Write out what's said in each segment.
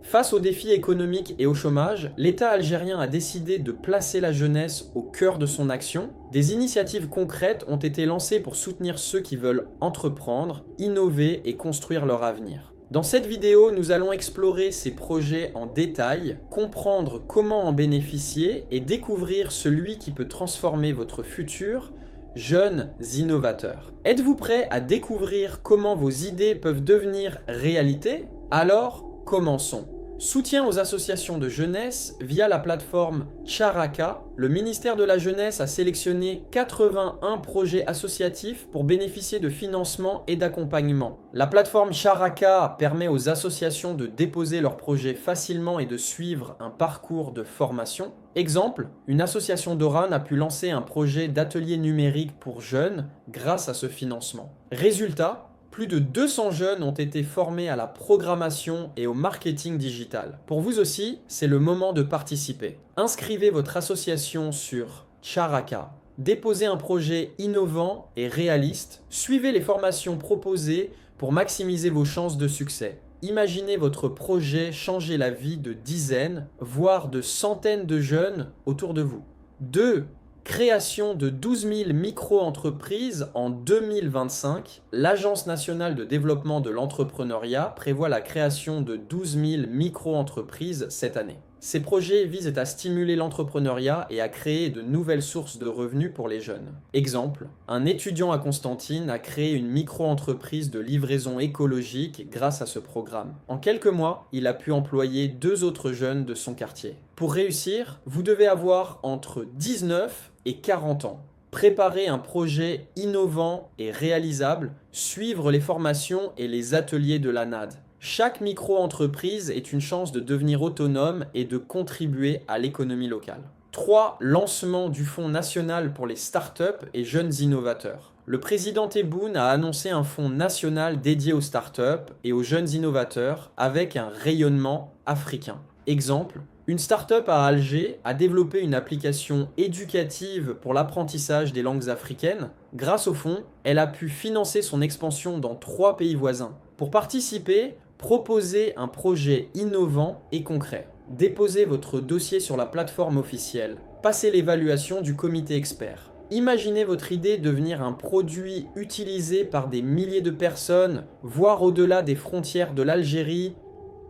Face aux défis économiques et au chômage, l'État algérien a décidé de placer la jeunesse au cœur de son action. Des initiatives concrètes ont été lancées pour soutenir ceux qui veulent entreprendre, innover et construire leur avenir. Dans cette vidéo, nous allons explorer ces projets en détail, comprendre comment en bénéficier et découvrir celui qui peut transformer votre futur, jeunes innovateurs. Êtes-vous prêts à découvrir comment vos idées peuvent devenir réalité? Alors, commençons. Soutien aux associations de jeunesse via la plateforme Charaka, le ministère de la Jeunesse a sélectionné 81 projets associatifs pour bénéficier de financement et d'accompagnement. La plateforme Charaka permet aux associations de déposer leurs projets facilement et de suivre un parcours de formation. Exemple, une association d'Oran a pu lancer un projet d'atelier numérique pour jeunes grâce à ce financement. Résultat, plus de 200 jeunes ont été formés à la programmation et au marketing digital. Pour vous aussi, c'est le moment de participer. Inscrivez votre association sur Charaka. Déposez un projet innovant et réaliste. Suivez les formations proposées pour maximiser vos chances de succès. Imaginez votre projet changer la vie de dizaines, voire de centaines de jeunes autour de vous. 2. Création de 12 000 micro-entreprises en 2025. L'Agence nationale de développement de l'entrepreneuriat prévoit la création de 12 000 micro-entreprises cette année. Ces projets visent à stimuler l'entrepreneuriat et à créer de nouvelles sources de revenus pour les jeunes. Exemple, un étudiant à Constantine a créé une micro-entreprise de livraison écologique grâce à ce programme. En quelques mois, il a pu employer 2 autres jeunes de son quartier. Pour réussir, vous devez avoir entre 19 et 40 ans. Préparer un projet innovant et réalisable, suivre les formations et les ateliers de l'ANAD. Chaque micro-entreprise est une chance de devenir autonome et de contribuer à l'économie locale. 3. Lancement du Fonds national pour les startups et jeunes innovateurs. Le président Tebboune a annoncé un fonds national dédié aux startups et aux jeunes innovateurs avec un rayonnement africain. Exemple, une start-up à Alger a développé une application éducative pour l'apprentissage des langues africaines. Grâce au fonds, elle a pu financer son expansion dans 3 pays voisins. Pour participer, proposez un projet innovant et concret. Déposez votre dossier sur la plateforme officielle. Passez l'évaluation du comité expert. Imaginez votre idée devenir un produit utilisé par des milliers de personnes, voire au-delà des frontières de l'Algérie.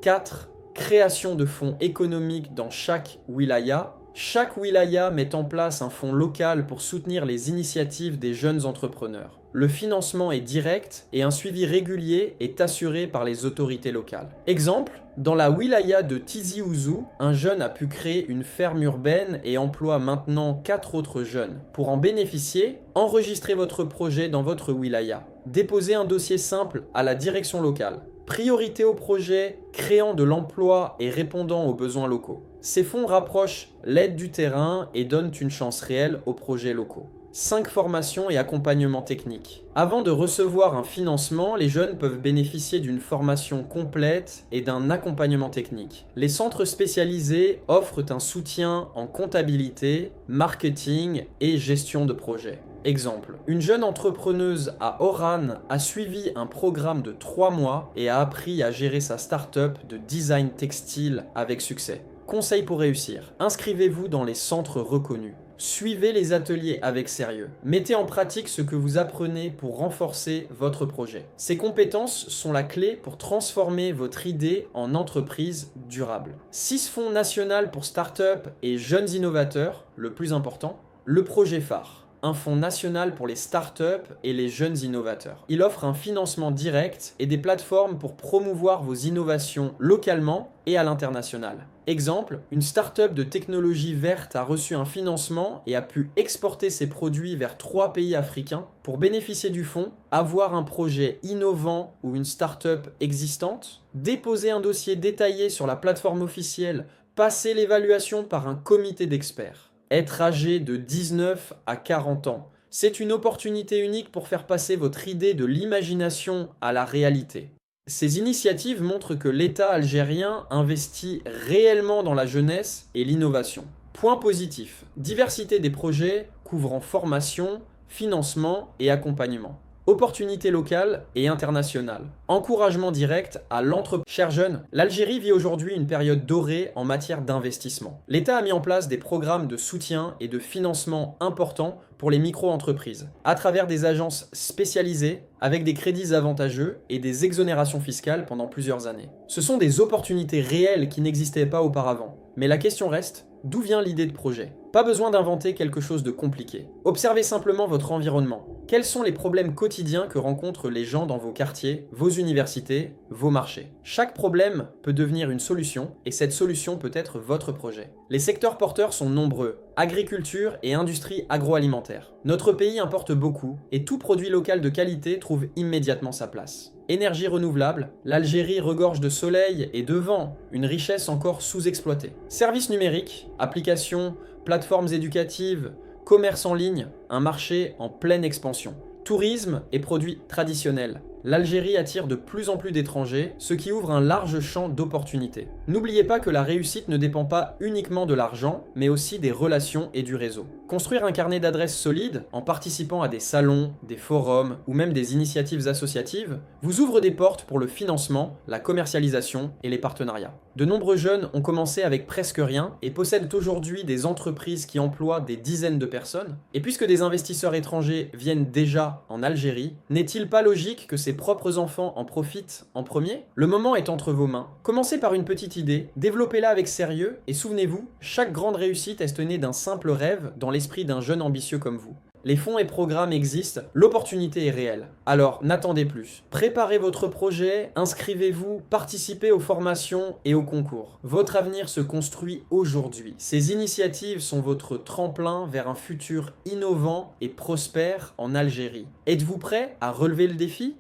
4. Création de fonds économiques dans chaque wilaya. Chaque wilaya met en place un fonds local pour soutenir les initiatives des jeunes entrepreneurs. Le financement est direct et un suivi régulier est assuré par les autorités locales. Exemple, dans la wilaya de Tizi Ouzou, un jeune a pu créer une ferme urbaine et emploie maintenant 4 autres jeunes. Pour en bénéficier, enregistrez votre projet dans votre wilaya. Déposez un dossier simple à la direction locale. Priorité aux projets créant de l'emploi et répondant aux besoins locaux. Ces fonds rapprochent l'aide du terrain et donnent une chance réelle aux projets locaux. 5 formations et accompagnement technique. Avant de recevoir un financement, les jeunes peuvent bénéficier d'une formation complète et d'un accompagnement technique. Les centres spécialisés offrent un soutien en comptabilité, marketing et gestion de projet. Exemple, une jeune entrepreneuse à Oran a suivi un programme de 3 mois et a appris à gérer sa start-up de design textile avec succès. Conseil pour réussir, inscrivez-vous dans les centres reconnus. Suivez les ateliers avec sérieux. Mettez en pratique ce que vous apprenez pour renforcer votre projet. Ces compétences sont la clé pour transformer votre idée en entreprise durable. 6 fonds nationaux pour start-up et jeunes innovateurs, le plus important, le projet phare. Un fonds national pour les startups et les jeunes innovateurs. Il offre un financement direct et des plateformes pour promouvoir vos innovations localement et à l'international. Exemple, une startup de technologie verte a reçu un financement et a pu exporter ses produits vers 3 pays africains. Pour bénéficier du fonds, avoir un projet innovant ou une startup existante, déposer un dossier détaillé sur la plateforme officielle, passer l'évaluation par un comité d'experts. Être âgé de 19 à 40 ans. C'est une opportunité unique pour faire passer votre idée de l'imagination à la réalité. Ces initiatives montrent que l'État algérien investit réellement dans la jeunesse et l'innovation. Point positif, diversité des projets couvrant formation, financement et accompagnement. Opportunités locales et internationales. Encouragement direct à l'entreprise. Chers jeunes, l'Algérie vit aujourd'hui une période dorée en matière d'investissement. L'État a mis en place des programmes de soutien et de financement importants pour les micro-entreprises, à travers des agences spécialisées avec des crédits avantageux et des exonérations fiscales pendant plusieurs années. Ce sont des opportunités réelles qui n'existaient pas auparavant. Mais la question reste, d'où vient l'idée de projet? Pas besoin d'inventer quelque chose de compliqué. Observez simplement votre environnement. Quels sont les problèmes quotidiens que rencontrent les gens dans vos quartiers, vos universités, vos marchés? Chaque problème peut devenir une solution, et cette solution peut être votre projet. Les secteurs porteurs sont nombreux, agriculture et industrie agroalimentaire. Notre pays importe beaucoup, et tout produit local de qualité trouve immédiatement sa place. Énergie renouvelable, l'Algérie regorge de soleil et de vent, une richesse encore sous-exploitée. Services numériques, applications, plateformes éducatives, commerce en ligne, un marché en pleine expansion. Tourisme et produits traditionnels. L'Algérie attire de plus en plus d'étrangers, ce qui ouvre un large champ d'opportunités. N'oubliez pas que la réussite ne dépend pas uniquement de l'argent, mais aussi des relations et du réseau. Construire un carnet d'adresses solide, en participant à des salons, des forums ou même des initiatives associatives, vous ouvre des portes pour le financement, la commercialisation et les partenariats. De nombreux jeunes ont commencé avec presque rien et possèdent aujourd'hui des entreprises qui emploient des dizaines de personnes. Et puisque des investisseurs étrangers viennent déjà en Algérie, n'est-il pas logique que ses propres enfants en profitent en premier? Le moment est entre vos mains. Commencez par une petite idée, développez-la avec sérieux et souvenez-vous, chaque grande réussite est née d'un simple rêve dans l'esprit d'un jeune ambitieux comme vous. Les fonds et programmes existent, l'opportunité est réelle. Alors n'attendez plus. Préparez votre projet, inscrivez-vous, participez aux formations et aux concours. Votre avenir se construit aujourd'hui. Ces initiatives sont votre tremplin vers un futur innovant et prospère en Algérie. Êtes-vous prêt à relever le défi ?